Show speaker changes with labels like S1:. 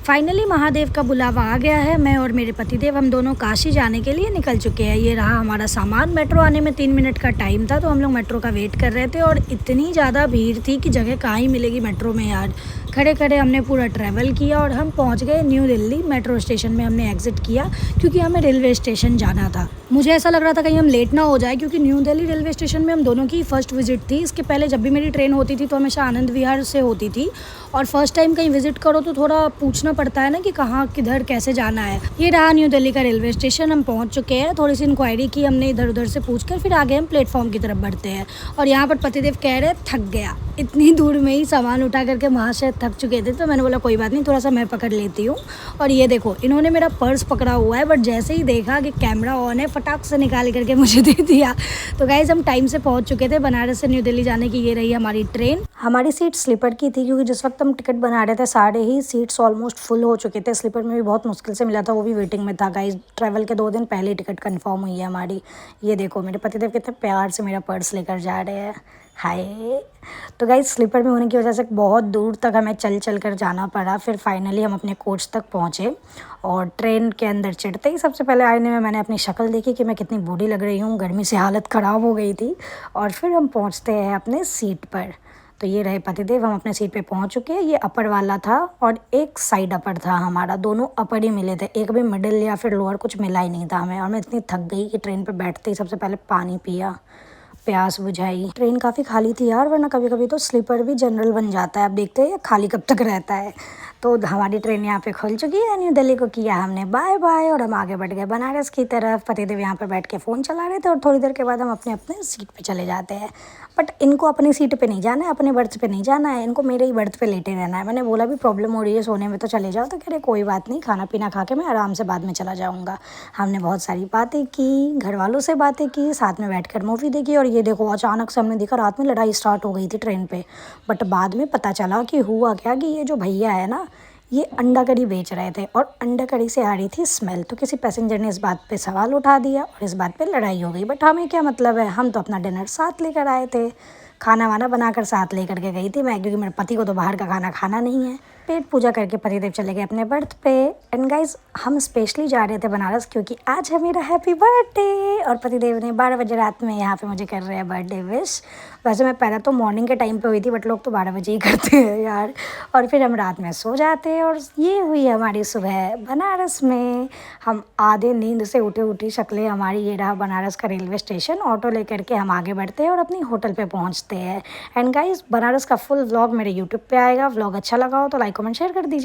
S1: Finally Mahadev का बुलावा आ गया है। मैं और मेरे पतिदेव हम दोनों काशी जाने के लिए निकल चुके हैं। ये रहा हमारा सामान। मेट्रो आने में 3 मिनट का टाइम था, तो हम लोग मेट्रो का वेट कर रहे थे और इतनी ज़्यादा भीड़ थी कि जगह कहाँ ही मिलेगी मेट्रो में यार। खड़े खड़े हमने पूरा ट्रैवल किया और हम पहुंच गए न्यू दिल्ली। मेट्रो स्टेशन में हमने एग्जिट किया क्योंकि हमें रेलवे स्टेशन जाना था। मुझे ऐसा लग रहा था कहीं हम लेट ना हो जाए, क्योंकि न्यू दिल्ली रेलवे स्टेशन में हम दोनों की फर्स्ट विजिट थी। इसके पहले जब भी मेरी ट्रेन होती थी तो हमेशा आनंद विहार से होती थी, और फर्स्ट टाइम कहीं विजिट करो तो थोड़ा पूछना पड़ता है ना कि कहाँ किधर कैसे जाना है। ये रहा न्यू दिल्ली का रेलवे स्टेशन। हम पहुँच चुके हैं। थोड़ी सी इंक्वायरी की हमने इधर उधर से पूछकर, फिर आगे हम प्लेटफॉर्म की तरफ बढ़ते हैं। और यहाँ पर पतिदेव कह रहे थक गया, इतनी दूर में ही सामान उठा करके महाशय थक चुके थे। तो मैंने बोला कोई बात नहीं, थोड़ा सा मैं पकड़ लेती हूँ। और ये देखो इन्होंने मेरा पर्स पकड़ा हुआ है, बट जैसे ही देखा कि कैमरा ऑन है फटाक से निकाल करके मुझे दे दिया। तो गाइज हम टाइम से पहुँच चुके थे। बनारस से न्यू दिल्ली जाने की ये रही हमारी ट्रेन। हमारी सीट स्लीपर की थी, क्योंकि जिस वक्त हम टिकट बना रहे थे सारे ही सीट्स ऑलमोस्ट फुल हो चुके थे। स्लीपर में भी बहुत मुश्किल से मिला था, वो भी वेटिंग में था। गाइज ट्रैवल के 2 दिन पहले टिकट कंफर्म हुई है हमारी। ये देखो मेरे पतिदेव कितने प्यार से मेरा पर्स लेकर जा रहे हैं। हाय। तो गाइज स्लीपर में होने की वजह से बहुत दूर तक हमें चल कर जाना पड़ा। फिर फाइनली हम अपने कोच तक पहुँचे और ट्रेन के अंदर चढ़ते ही सबसे पहले आईने में मैंने अपनी शक्ल देखी कि मैं कितनी बूढ़ी लग रही हूँ। गर्मी से हालत ख़राब हो गई थी। और फिर हम पहुँचते हैं अपने सीट पर। तो ये रहे पतिदेव, हम अपने सीट पे पहुंच चुके हैं। ये अपर वाला था और एक साइड अपर था हमारा, दोनों अपर ही मिले थे। एक भी मिडिल या फिर लोअर कुछ मिला ही नहीं था हमें। और मैं इतनी थक गई कि ट्रेन पे बैठते ही सबसे पहले पानी पिया, प्यास बुझाई। ट्रेन काफ़ी खाली थी यार, वरना कभी कभी तो स्लीपर भी जनरल बन जाता है। अब देखते हैं खाली कब तक रहता है। तो हमारी ट्रेन यहाँ पे खुल चुकी है। न्यू दिल्ली को किया हमने बाय बाय और हम आगे बढ़ गए बनारस की तरफ। पतिदेव यहाँ पर बैठ के फ़ोन चला रहे थे और थोड़ी देर के बाद हम अपने अपने सीट पे चले जाते हैं। बट इनको अपनी सीट पे नहीं जाना है, अपने बर्थ पे नहीं जाना है, इनको मेरे ही बर्थ पे लेटे रहना है। मैंने बोला भी प्रॉब्लम हो रही है सोने में तो चले जाओ, तो कह रहे कोई बात नहीं, खाना पीना खा के मैं आराम से बाद में चला जाऊँगा। हमने बहुत सारी बातें की, घर वालों से बातें की, साथ में बैठ कर मूवी देखी। और ये देखो अचानक से हमने देखा रात में लड़ाई स्टार्ट हो गई थी ट्रेन पे। बट बाद में पता चला कि हुआ क्या कि ये जो भैया है ना, ये अंडा करी बेच रहे थे और अंडा करी से आ रही थी स्मेल। तो किसी पैसेंजर ने इस बात पे सवाल उठा दिया और इस बात पे लड़ाई हो गई। बट हमें क्या मतलब है, हम तो अपना डिनर साथ लेकर आए थे। खाना वाना बनाकर साथ लेकर के गई थी मैं, क्योंकि मेरे पति को तो बाहर का खाना खाना नहीं है। पेट पूजा करके पतिदेव चले गए अपने बर्थ पे। एंड गाइज हम स्पेशली जा रहे थे बनारस क्योंकि आज है मेरा हैप्पी बर्थडे। और पतिदेव ने 12 बजे रात में यहाँ पे मुझे कर रहे हैं बर्थडे विश। वैसे मैं पहले तो मॉर्निंग के टाइम पे हुई थी, बट लोग तो 12 बजे ही करते हैं यार। और फिर हम रात में सो जाते हैं। और ये हुई हमारी सुबह बनारस में। हम आधे नींद से उठी शक्लें हमारी। ये रहा बनारस का रेलवे स्टेशन। ऑटो लेकर के हम आगे बढ़ते हैं और अपनी होटल पे पहुंचते हैं। एंड गाइस बनारस का फुल व्लॉग मेरे यूट्यूब पे आएगा। व्लॉग अच्छा लगा हो तो लाइक कमेंट शेयर कर दीजिए।